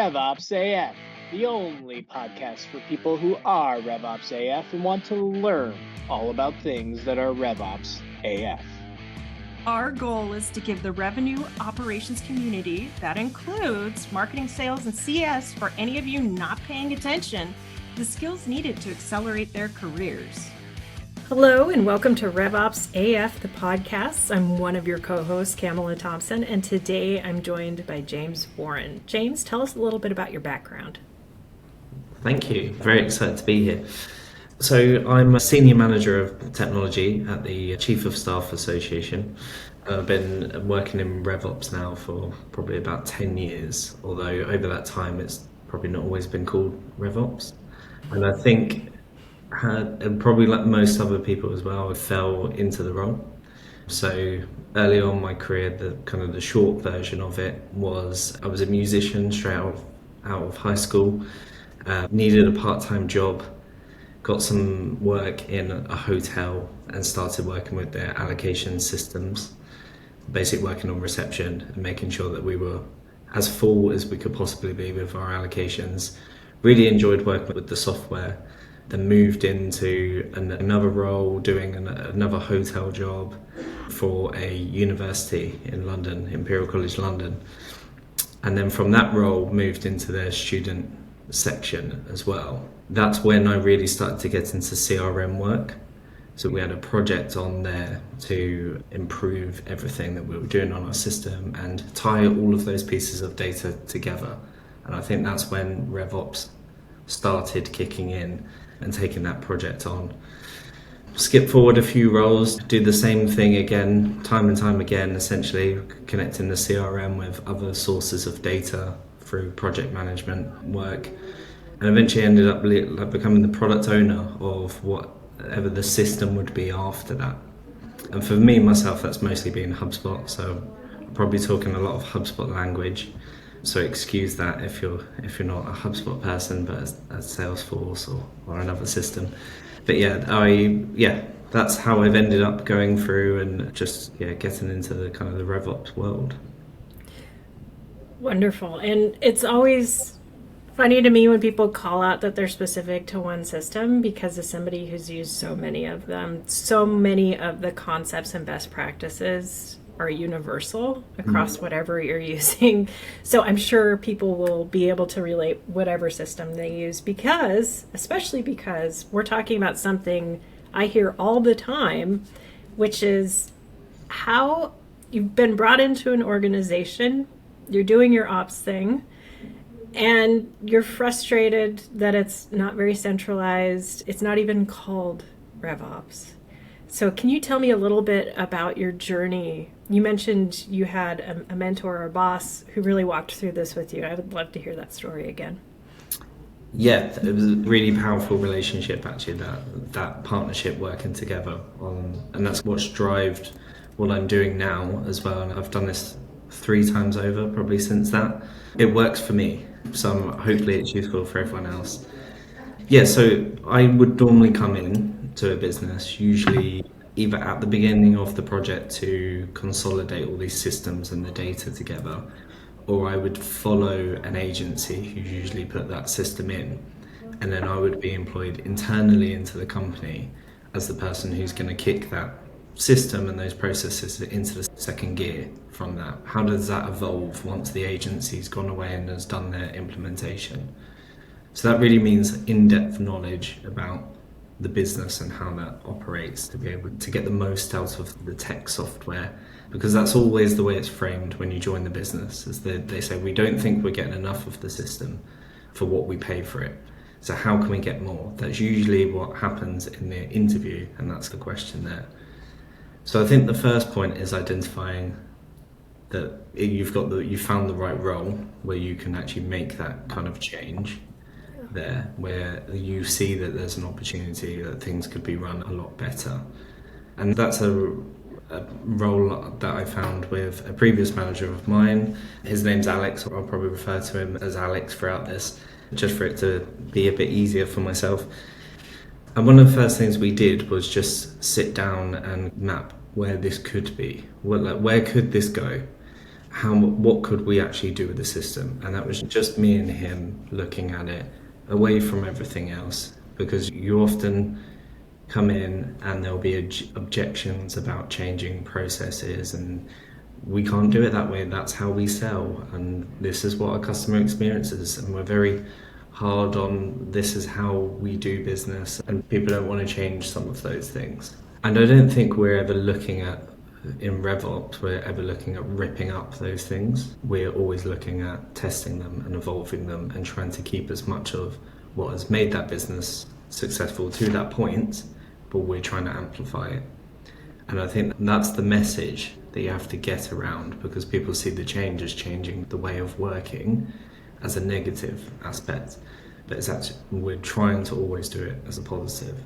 RevOps AF, the only podcast for people who are RevOps AF and want to learn all about things that are RevOps AF. Our goal is to give the revenue operations community, that includes marketing, sales, and CS, for any of you not paying attention, the skills needed to accelerate their careers. Hello and welcome to RevOps AF, the podcast. I'm one of your co-hosts, Kamala Thompson, and today I'm joined by James Warren. James, tell us a little bit about your background. Thank you. Very excited to be here. So I'm a senior manager of technology at the Chief of Staff Association. I've been working in RevOps now for probably about 10 years, although over that time it's probably not always been called RevOps. And I think, and probably like most other people as well, I fell into the role. So early on in my career, the short version of it was I was a musician straight out of high school, needed a part-time job, got some work in a hotel and started working with their allocation systems, basically working on reception and making sure that we were as full as we could possibly be with our allocations. Really enjoyed working with the software. Then moved into another role doing another hotel job for a university in London, Imperial College London. And then from that role moved into their student section as well. That's when I really started to get into CRM work. So we had a project on there to improve everything that we were doing on our system and tie all of those pieces of data together. And I think that's when RevOps started kicking in and taking that project on. Skip forward a few roles, do the same thing again, time and time again, essentially connecting the CRM with other sources of data through project management work, and eventually ended up becoming the product owner of whatever the system would be after that. And for me, myself, that's mostly been HubSpot, so I'm probably talking a lot of HubSpot language. So excuse that if you're not a HubSpot person, but as Salesforce or another system. But that's how I've ended up going through and just getting into the kind of the RevOps world. Wonderful. And it's always funny to me when people call out that they're specific to one system, because as somebody who's used so many of them, so many of the concepts and best practices are universal across whatever you're using. So I'm sure people will be able to relate whatever system they use, especially because we're talking about something I hear all the time, which is how you've been brought into an organization, you're doing your ops thing, and you're frustrated that it's not very centralized. It's not even called RevOps. So can you tell me a little bit about your journey? You mentioned you had a mentor or a boss who really walked through this with you. I would love to hear that story again. Yeah, it was a really powerful relationship, actually, that partnership working together and that's what's drived what I'm doing now as well. And I've done this 3 times over probably since that. It works for me, so hopefully it's useful for everyone else. Yeah, so I would normally come in to a business, usually either at the beginning of the project to consolidate all these systems and the data together, or I would follow an agency who usually put that system in, and then I would be employed internally into the company as the person who's going to kick that system and those processes into the second gear from that. How does that evolve once the agency's gone away and has done their implementation? So that really means in-depth knowledge about the business and how that operates to be able to get the most out of the tech software, because that's always the way it's framed when you join the business, is that they say we don't think we're getting enough of the system for what we pay for it, so how can we get more? That's usually what happens in the interview, and that's the question there. So I think the first point is identifying that you found the right role where you can actually make that kind of change there, where you see that there's an opportunity that things could be run a lot better. And that's a role that I found with a previous manager of mine. His name's Alex, I'll probably refer to him as Alex throughout this, just for it to be a bit easier for myself. And one of the first things we did was just sit down and map where this could be. Where could this go? what could we actually do with the system? And that was just me and him looking at it away from everything else, because you often come in and there'll be objections about changing processes, and we can't do it that way. That's how we sell, and this is what our customer experience is, and we're very hard on this is how we do business, and people don't want to change some of those things. And I don't think we're ever looking at, in RevOps, we're ever looking at ripping up those things. We're always looking at testing them and evolving them and trying to keep as much of what has made that business successful to that point, but we're trying to amplify it. And I think that's the message that you have to get around, because people see the change as changing the way of working as a negative aspect, but it's actually, we're trying to always do it as a positive.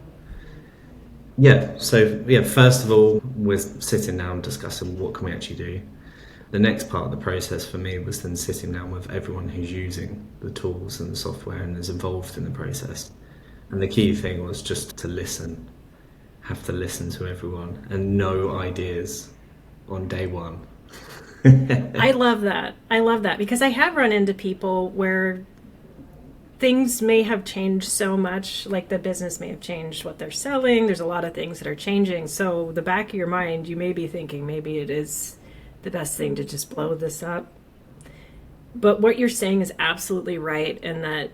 First of all, we're sitting down discussing what can we actually do. The next part of the process for me was then sitting down with everyone who's using the tools and the software and is involved in the process. And the key thing was just to listen, have to listen to everyone and no ideas on day one. I love that because I have run into people where things may have changed so much, like the business may have changed what they're selling. There's a lot of things that are changing. So the back of your mind, you may be thinking maybe it is the best thing to just blow this up. But what you're saying is absolutely right, in that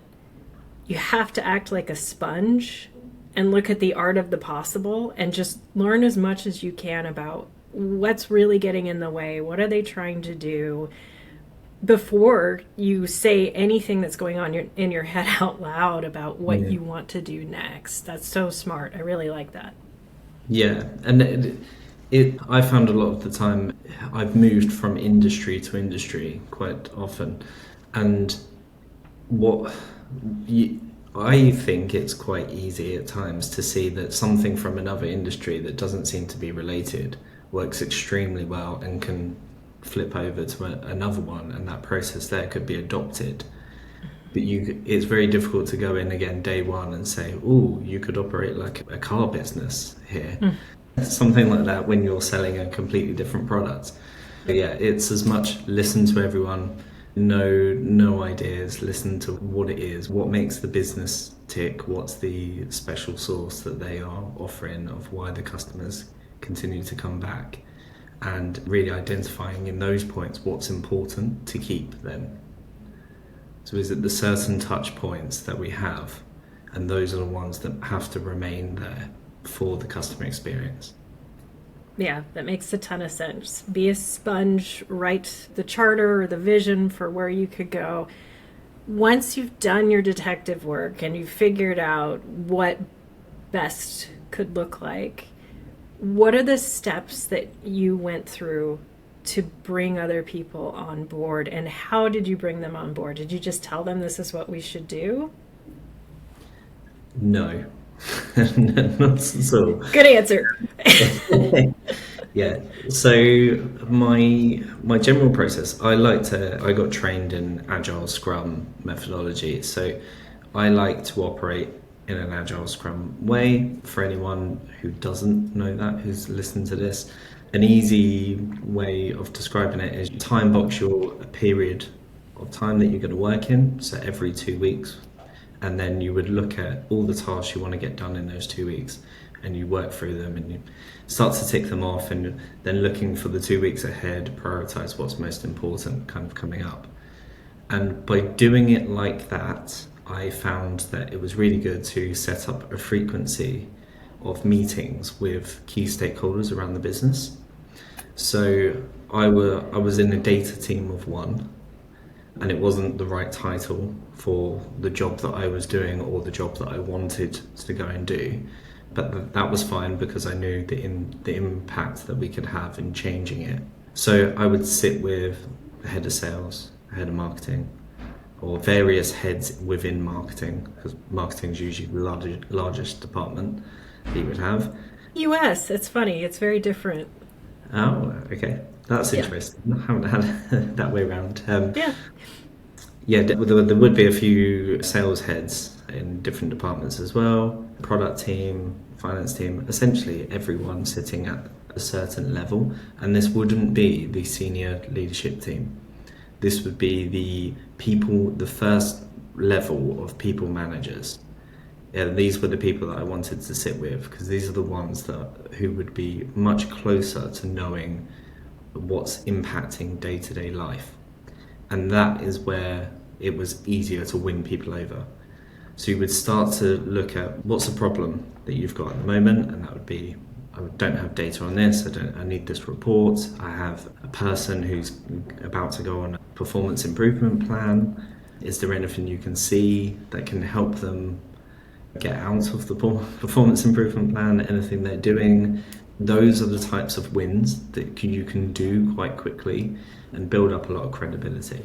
you have to act like a sponge and look at the art of the possible and just learn as much as you can about what's really getting in the way. What are they trying to do? Before you say anything that's going on in your head out loud about what you want to do next. That's so smart. I really like that. Yeah, and I found a lot of the time I've moved from industry to industry quite often, and I think it's quite easy at times to see that something from another industry that doesn't seem to be related works extremely well and can flip over to another one, and that process there could be adopted. But it's very difficult to go in again day one and say, oh, you could operate like a car business here. Something like that when you're selling a completely different product. But yeah, it's as much listen to everyone, no ideas, listen to what it is, what makes the business tick, what's the special sauce that they are offering of why the customers continue to come back, and really identifying in those points what's important to keep them. So is it the certain touch points that we have, and those are the ones that have to remain there for the customer experience. Yeah, that makes a ton of sense. Be a sponge, write the charter or the vision for where you could go. Once you've done your detective work and you've figured out what best could look like, what are the steps that you went through to bring other people on board, and how did you bring them on board? Did you just tell them this is what we should do? No. Not so. Good answer. Yeah. So my general process, I got trained in agile Scrum methodology. So I like to operate in an agile Scrum way. For anyone who doesn't know that, who's listened to this, an easy way of describing it is you time box your period of time that you're going to work in, so every 2 weeks, and then you would look at all the tasks you want to get done in those 2 weeks, and you work through them and you start to tick them off, and then looking for the 2 weeks ahead, prioritize what's most important kind of coming up. And by doing it like that, I found that it was really good to set up a frequency of meetings with key stakeholders around the business. So I was in a data team of one, and it wasn't the right title for the job that I was doing or the job that I wanted to go and do. But that was fine because I knew the impact that we could have in changing it. So I would sit with the head of sales, the head of marketing, or various heads within marketing, because marketing is usually the largest department that you would have. US, it's funny, it's very different. Oh, okay. That's interesting. I haven't had it that way around. Yeah, there would be a few sales heads in different departments as well, product team, finance team, essentially everyone sitting at a certain level, and this wouldn't be the senior leadership team. This would be the people, the first level of people managers. Yeah, these were the people that I wanted to sit with, because these are the ones who would be much closer to knowing what's impacting day-to-day life. And that is where it was easier to win people over. So you would start to look at what's the problem that you've got at the moment, and that would be, I don't have data on this, I need this report, I have a person who's about to go on a performance improvement plan. Is there anything you can see that can help them get out of the performance improvement plan, anything they're doing? Those are the types of wins that you can do quite quickly and build up a lot of credibility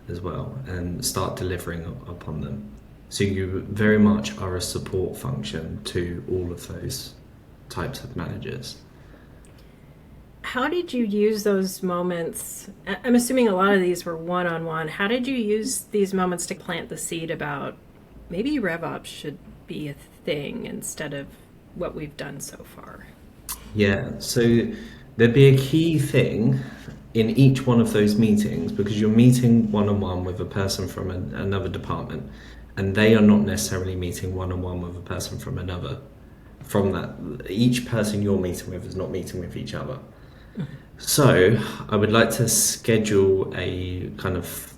as well and start delivering upon them. So you very much are a support function to all of those types of managers. How did you use those moments? I'm assuming a lot of these were one-on-one. How did you use these moments to plant the seed about maybe RevOps should be a thing instead of what we've done so far? Yeah, so there'd be a key thing in each one of those meetings, because you're meeting one-on-one with a person from another department, and they are not necessarily meeting one-on-one with a person from another. From that, each person you're meeting with is not meeting with each other. So I would like to schedule a kind of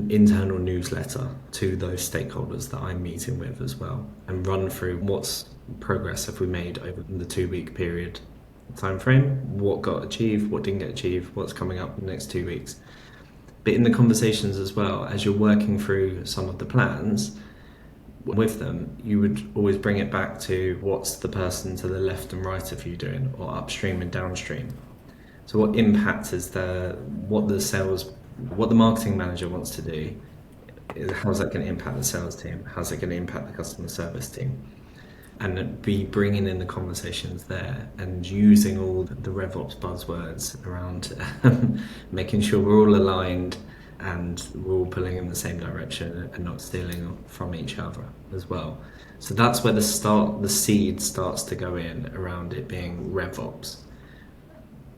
internal newsletter to those stakeholders that I'm meeting with as well, and run through what's progress have we made over the 2-week period time frame, what got achieved, what didn't get achieved, what's coming up in the next 2 weeks. But in the conversations as well, as you're working through some of the plans with them, you would always bring it back to what's the person to the left and right of you doing, or upstream and downstream. So what impact is what the marketing manager wants to do, how's that going to impact the sales team? How's it going to impact the customer service team? And be bringing in the conversations there and using all the RevOps buzzwords around making sure we're all aligned and we're all pulling in the same direction and not stealing from each other as well. So that's where the seed starts to go in around it being RevOps.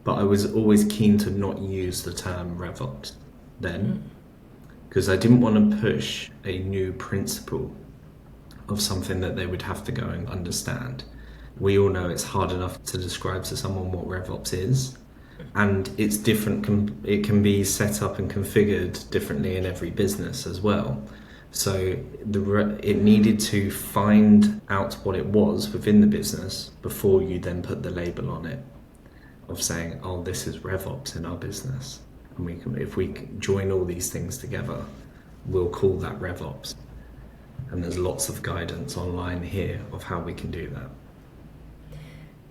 But I was always keen to not use the term RevOps then, because I didn't want to push a new principle of something that they would have to go and understand. We all know it's hard enough to describe to someone what RevOps is, and it's different. It can be set up and configured differently in every business as well. So it needed to find out what it was within the business before you then put the label on it of saying, oh, this is RevOps in our business. And if we join all these things together, we'll call that RevOps. And there's lots of guidance online here of how we can do that.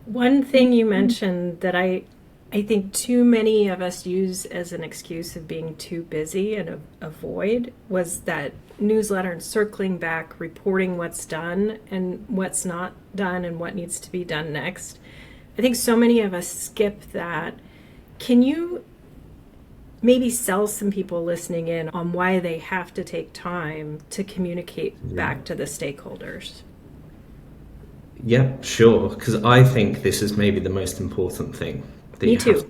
One thing you mentioned that I think too many of us use as an excuse of being too busy and avoid was that newsletter and circling back, reporting what's done and what's not done and what needs to be done next. I think so many of us skip that. Can you maybe sell some people listening in on why they have to take time to communicate back to the stakeholders? Yeah, sure. Because I think this is maybe the most important thing. Me too.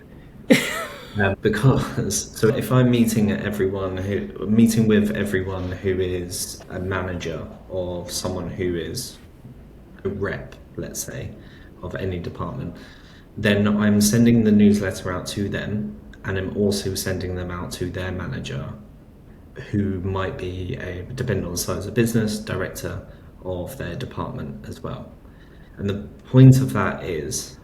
Because so if I'm meeting with everyone who is a manager or someone who is a rep, let's say, of any department, then I'm sending the newsletter out to them, and I'm also sending them out to their manager, who might be, depending on the size of the business, director of their department as well. And the point of that is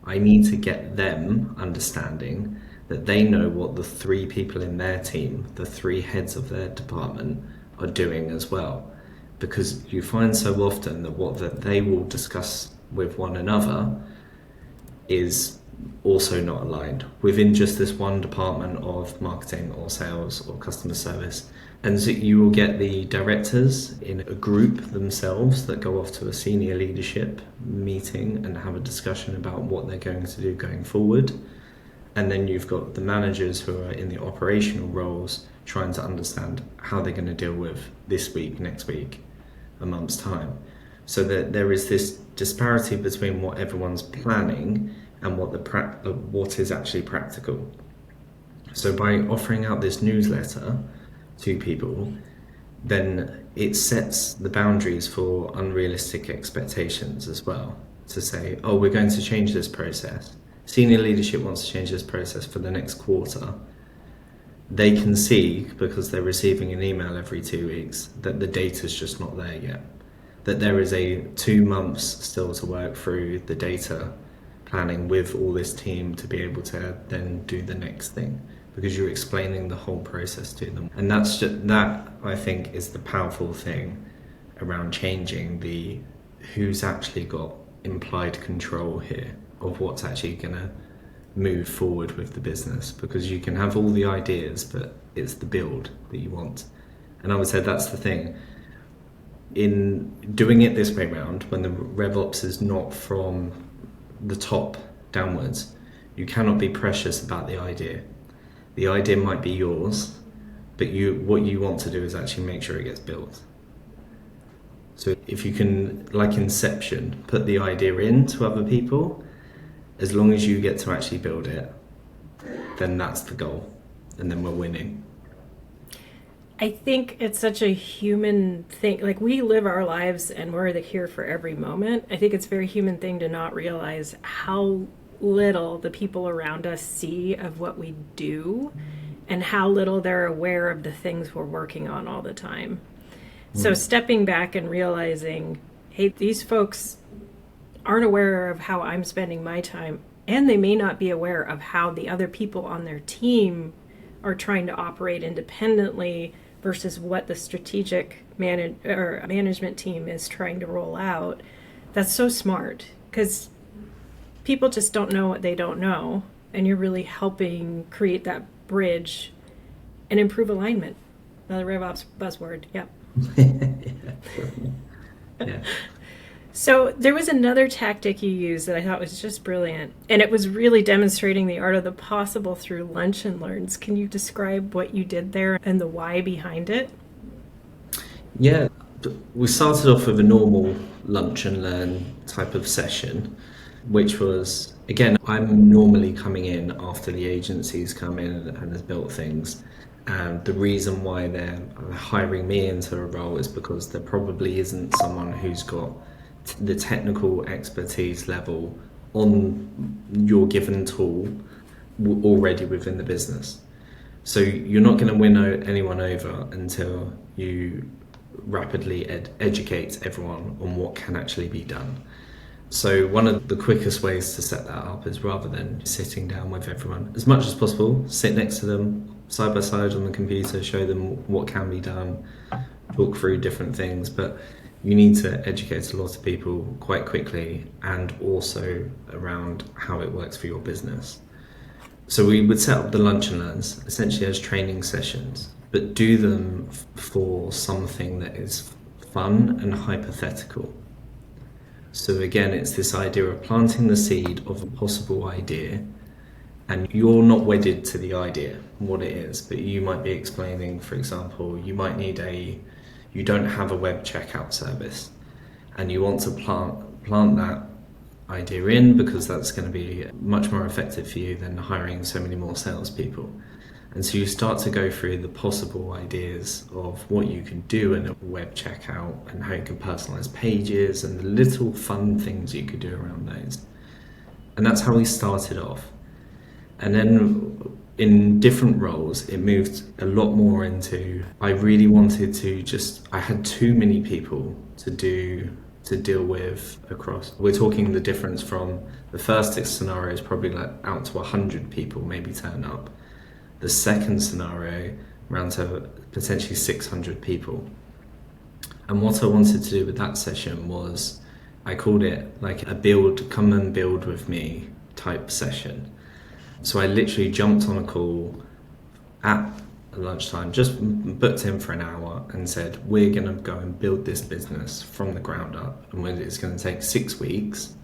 I need to get them understanding that they know what the 3 people in their team, the 3 heads of their department, are doing as well. Because you find so often that what they will discuss with one another is also not aligned within just this one department of marketing or sales or customer service. And so you will get the directors in a group themselves that go off to a senior leadership meeting and have a discussion about what they're going to do going forward. And then you've got the managers who are in the operational roles trying to understand how they're going to deal with this week, next week, a month's time. So that there is this disparity between what everyone's planning and what is actually practical. So by offering out this newsletter to people, then it sets the boundaries for unrealistic expectations as well. To say, oh, we're going to change this process. Senior leadership wants to change this process for the next quarter. They can see, because they're receiving an email every 2 weeks, that the data's just not there yet. That there is 2 months still to work through the data planning with all this team to be able to then do the next thing, because you're explaining the whole process to them. And that I think is the powerful thing around changing the who's actually got implied control here of what's actually going to move forward with the business, because you can have all the ideas, but it's the build that you want. And I would say that's the thing. In doing it this way round, when the RevOps is not from the top downwards, you cannot be precious about the idea. The idea might be yours, but what you want to do is actually make sure it gets built. So if you can, like inception, put the idea into other people, as long as you get to actually build it, then that's the goal, and then we're winning. I think it's such a human thing. Like, we live our lives and we're here for every moment. I think it's a very human thing to not realize how little the people around us see of what we do and how little they're aware of the things we're working on all the time. So stepping back and realizing, hey, these folks aren't aware of how I'm spending my time, and they may not be aware of how the other people on their team are trying to operate independently versus what the strategic management team is trying to roll out. That's so smart, because people just don't know what they don't know, and you're really helping create that bridge and improve alignment. Another RevOps buzzword. Yep. Yeah. So there was another tactic you used that I thought was just brilliant, and it was really demonstrating the art of the possible through lunch and learns. Can you describe what you did there and the why behind it? Yeah, we started off with a normal lunch and learn type of session, which was, again, I'm normally coming in after the agencies come in and has built things. And the reason why they're hiring me into a role is because there probably isn't someone who's got the technical expertise level on your given tool already within the business. So you're not going to win anyone over until you rapidly educate everyone on what can actually be done. So one of the quickest ways to set that up is, rather than sitting down with everyone, as much as possible, sit next to them side by side on the computer, show them what can be done, talk through different things. But you need to educate a lot of people quite quickly, and also around how it works for your business. So we would set up the lunch and learns essentially as training sessions, but do them for something that is fun and hypothetical. So again, it's this idea of planting the seed of a possible idea, and you're not wedded to the idea, what it is, but you might be explaining, for example, you might need you don't have a web checkout service, and you want to plant that idea in, because that's going to be much more effective for you than hiring so many more salespeople. And so you start to go through the possible ideas of what you can do in a web checkout, and how you can personalize pages, and the little fun things you could do around those. And that's how we started off. And then in different roles, it moved a lot more into, I really wanted to I had too many people to deal with across. We're talking the difference from the first scenario is probably like out to 100 people maybe turn up. The second scenario around to potentially 600 people. And what I wanted to do with that session was, I called it like a come and build with me type session. So I literally jumped on a call at lunchtime, just booked in for an hour, and said, we're going to go and build this business from the ground up. And it's going to take 6 weeks,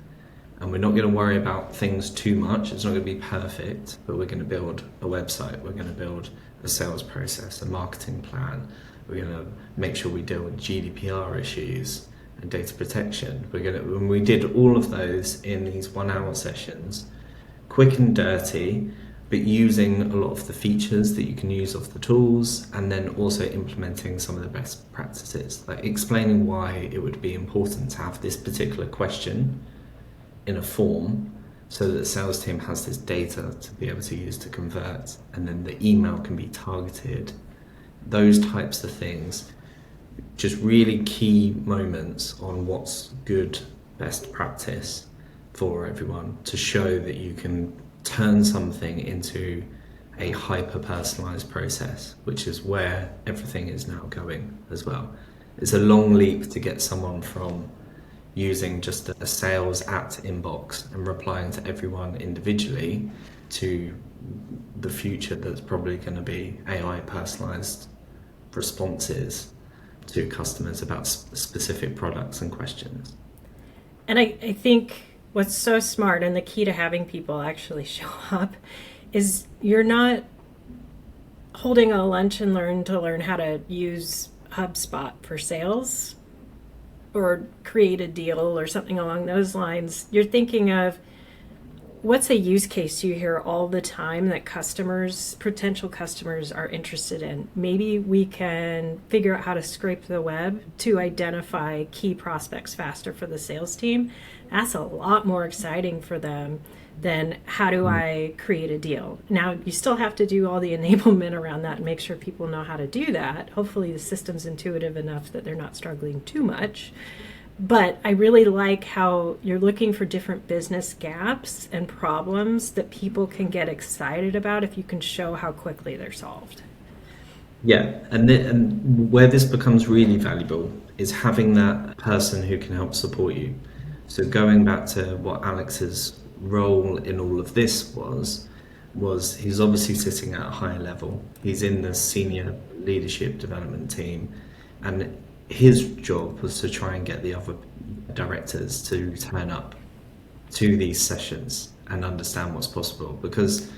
and we're not going to worry about things too much. It's not going to be perfect, but we're going to build a website. We're going to build a sales process, a marketing plan. We're going to make sure we deal with GDPR issues and data protection. When we did all of those in these 1 hour sessions, quick and dirty, but using a lot of the features that you can use off the tools, and then also implementing some of the best practices, like explaining why it would be important to have this particular question in a form so that the sales team has this data to be able to use to convert, and then the email can be targeted. Those types of things, just really key moments on what's good best practice for everyone to show that you can turn something into a hyper-personalized process, which is where everything is now going as well. It's a long leap to get someone from using just a sales at inbox and replying to everyone individually to the future that's probably going to be AI personalized responses to customers about specific products and questions. And I think what's so smart and the key to having people actually show up is you're not holding a lunch and learn to learn how to use HubSpot for sales or create a deal or something along those lines. You're thinking of what's a use case you hear all the time that potential customers are interested in. Maybe we can figure out how to scrape the web to identify key prospects faster for the sales team. That's a lot more exciting for them than how do I create a deal. Now, you still have to do all the enablement around that and make sure people know how to do that. Hopefully the system's intuitive enough that they're not struggling too much. But I really like how you're looking for different business gaps and problems that people can get excited about if you can show how quickly they're solved. Yeah, and where this becomes really valuable is having that person who can help support you. So going back to what Alex's role in all of this was he's obviously sitting at a higher level. He's in the senior leadership development team, and his job was to try and get the other directors to turn up to these sessions and understand what's possible. Because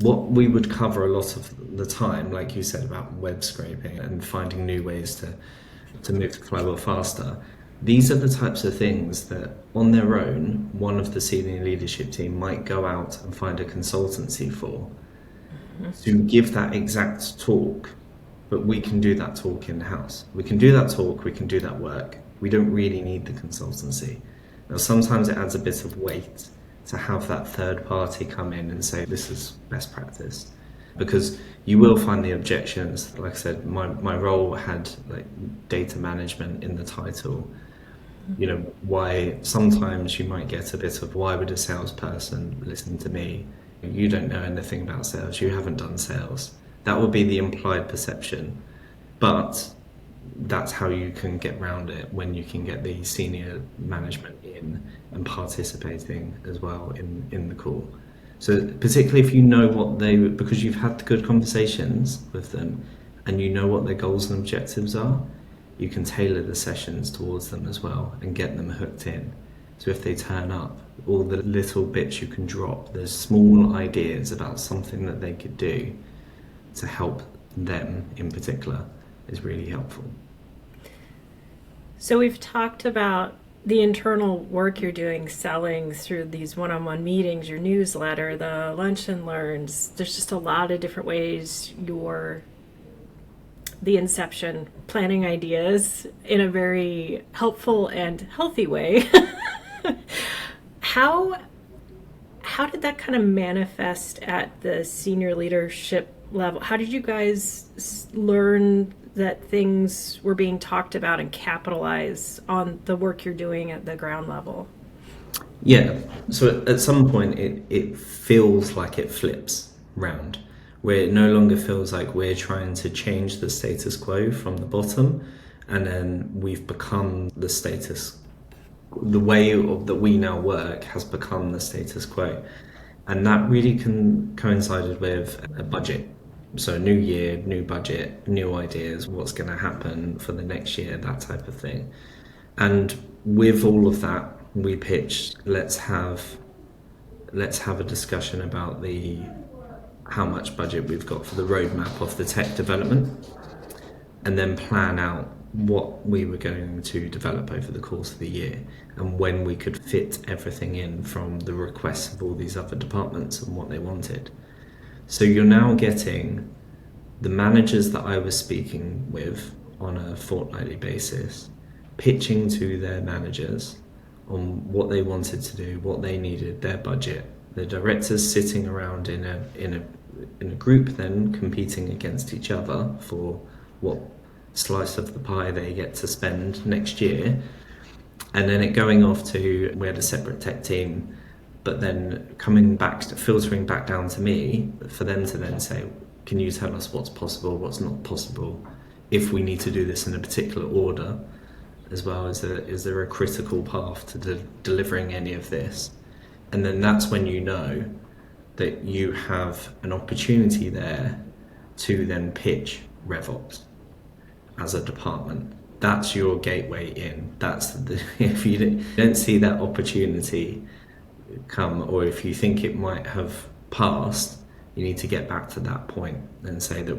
what we would cover a lot of the time, like you said about web scraping and finding new ways to move the flywheel faster, these are the types of things that on their own, one of the senior leadership team might go out and find a consultancy for to give that exact talk. But we can do that talk in-house. We can do that talk, we can do that work. We don't really need the consultancy. Now, sometimes it adds a bit of weight to have that third party come in and say, this is best practice. Because you will find the objections. Like I said, my role had like data management in the title. You know, why sometimes you might get a bit of, why would a salesperson listen to me? You don't know anything about sales, you haven't done sales. That would be the implied perception, but that's how you can get around it when you can get the senior management in and participating as well in the call. So particularly if you know because you've had good conversations with them and you know what their goals and objectives are, you can tailor the sessions towards them as well and get them hooked in. So if they turn up, all the little bits you can drop, there's small ideas about something that they could do to help them in particular is really helpful. So we've talked about the internal work you're doing, selling through these one-on-one meetings, your newsletter, the lunch and learns. There's just a lot of different ways the inception, planning ideas in a very helpful and healthy way. How did that kind of manifest at the senior leadership level? How did you guys learn that things were being talked about and capitalize on the work you're doing at the ground level? Yeah, so at some point it feels like it flips round, where it no longer feels like we're trying to change the status quo from the bottom, and then we've become the status. The way that we now work has become the status quo, and that really coincided with a budget. So new year, new budget, new ideas, what's going to happen for the next year, that type of thing. And with all of that, we pitched, let's have a discussion about how much budget we've got for the roadmap of the tech development, and then plan out what we were going to develop over the course of the year and when we could fit everything in from the requests of all these other departments and what they wanted. So you're now getting the managers that I was speaking with on a fortnightly basis, pitching to their managers on what they wanted to do, what they needed, their budget. The directors sitting around in a group then competing against each other for what slice of the pie they get to spend next year, and then it going off to, we had a separate tech team, but then coming back, filtering back down to me for them to then say, can you tell us what's possible, what's not possible, if we need to do this in a particular order, as well as is there a critical path to delivering any of this. And then that's when you know that you have an opportunity there to then pitch RevOps as a department. That's your gateway in. If you don't see that opportunity come, or if you think it might have passed, you need to get back to that point and say that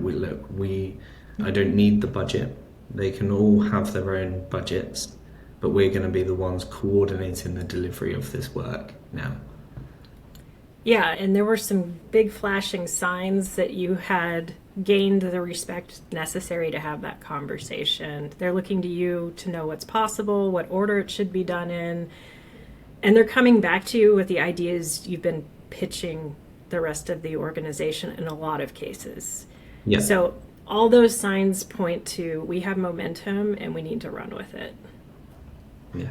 I don't need the budget. They can all have their own budgets, but we're going to be the ones coordinating the delivery of this work now. Yeah, and there were some big flashing signs that you had gained the respect necessary to have that conversation. They're looking to you to know what's possible, what order it should be done in, and they're coming back to you with the ideas you've been pitching the rest of the organization in a lot of cases. Yeah. So all those signs point to, we have momentum and we need to run with it. Yeah.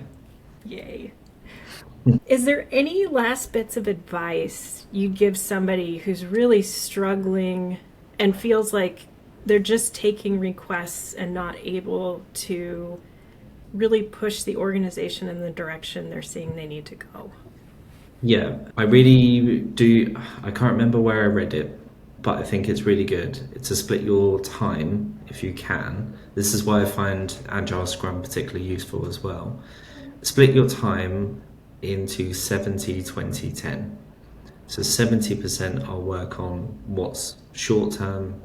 Yay. Is there any last bits of advice you'd give somebody who's really struggling and feels like they're just taking requests and not able to really push the organization in the direction they're seeing they need to go? Yeah, I really do. I can't remember where I read it, but I think it's really good. It's to split your time if you can. This is why I find Agile Scrum particularly useful as well. Split your time into 70, 20, 10. So 70% I'll work on what's short-term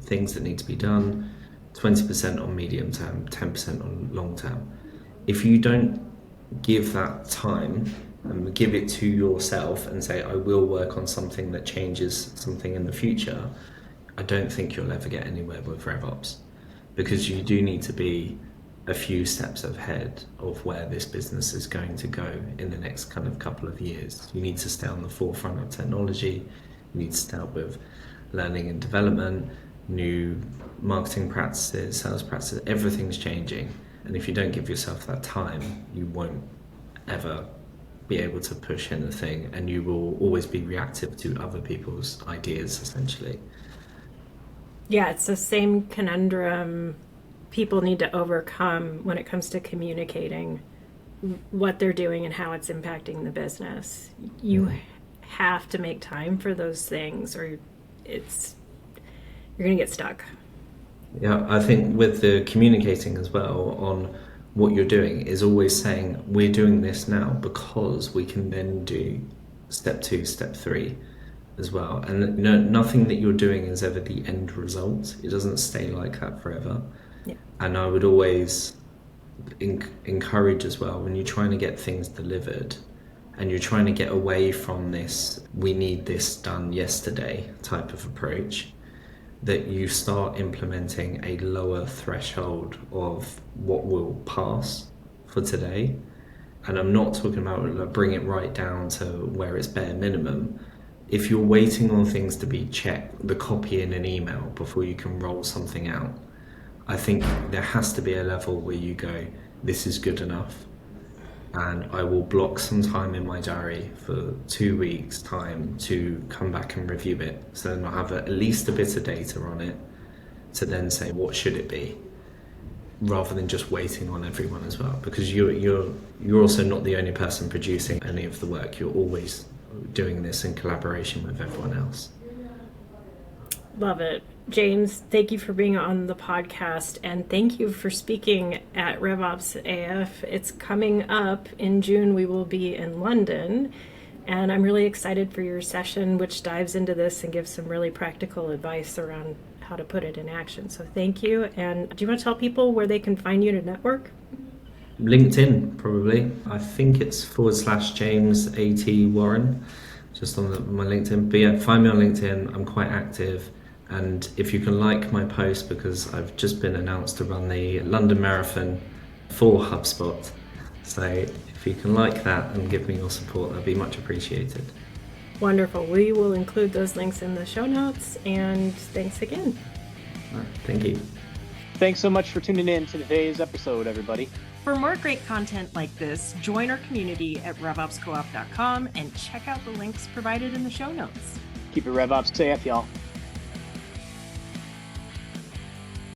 things that need to be done, 20% on medium-term, 10% on long-term. If you don't give that time and give it to yourself and say, I will work on something that changes something in the future, I don't think you'll ever get anywhere with RevOps, because you do need to be a few steps ahead of where this business is going to go in the next kind of couple of years. You need to stay on the forefront of technology. You need to start with learning and development, new marketing practices, sales practices. Everything's changing. And if you don't give yourself that time, you won't ever be able to push anything, and you will always be reactive to other people's ideas, essentially. Yeah, it's the same conundrum people need to overcome when it comes to communicating what they're doing and how it's impacting the business. You have to make time for those things, or you're going to get stuck. Yeah, I think with the communicating as well on what you're doing is always saying, we're doing this now because we can then do step 2, step 3 as well. And nothing that you're doing is ever the end result. It doesn't stay like that forever. Yeah. And I would always encourage as well, when you're trying to get things delivered and you're trying to get away from this, we need this done yesterday type of approach, that you start implementing a lower threshold of what will pass for today. And I'm not talking about bring it right down to where it's bare minimum. If you're waiting on things to be checked, the copy in an email before you can roll something out, I think there has to be a level where you go, this is good enough, and I will block some time in my diary for 2 weeks' time to come back and review it. So then I'll have at least a bit of data on it to then say, what should it be? Rather than just waiting on everyone as well, because you're also not the only person producing any of the work. You're always doing this in collaboration with everyone else. Love it. James, thank you for being on the podcast, and thank you for speaking at RevOps AF. It's coming up in June. We will be in London, and I'm really excited for your session, which dives into this and gives some really practical advice around how to put it in action. So thank you. And do you want to tell people where they can find you to network? LinkedIn, probably. I think it's /James A.T. Warren, just on my LinkedIn. But yeah, find me on LinkedIn. I'm quite active. And if you can like my post, because I've just been announced to run the London Marathon for HubSpot. So if you can like that and give me your support, that'd be much appreciated. Wonderful. We will include those links in the show notes. And thanks again. All right, thank you. Thanks so much for tuning in to today's episode, everybody. For more great content like this, join our community at RevOpsCoop.com and check out the links provided in the show notes. Keep it RevOps AF, y'all.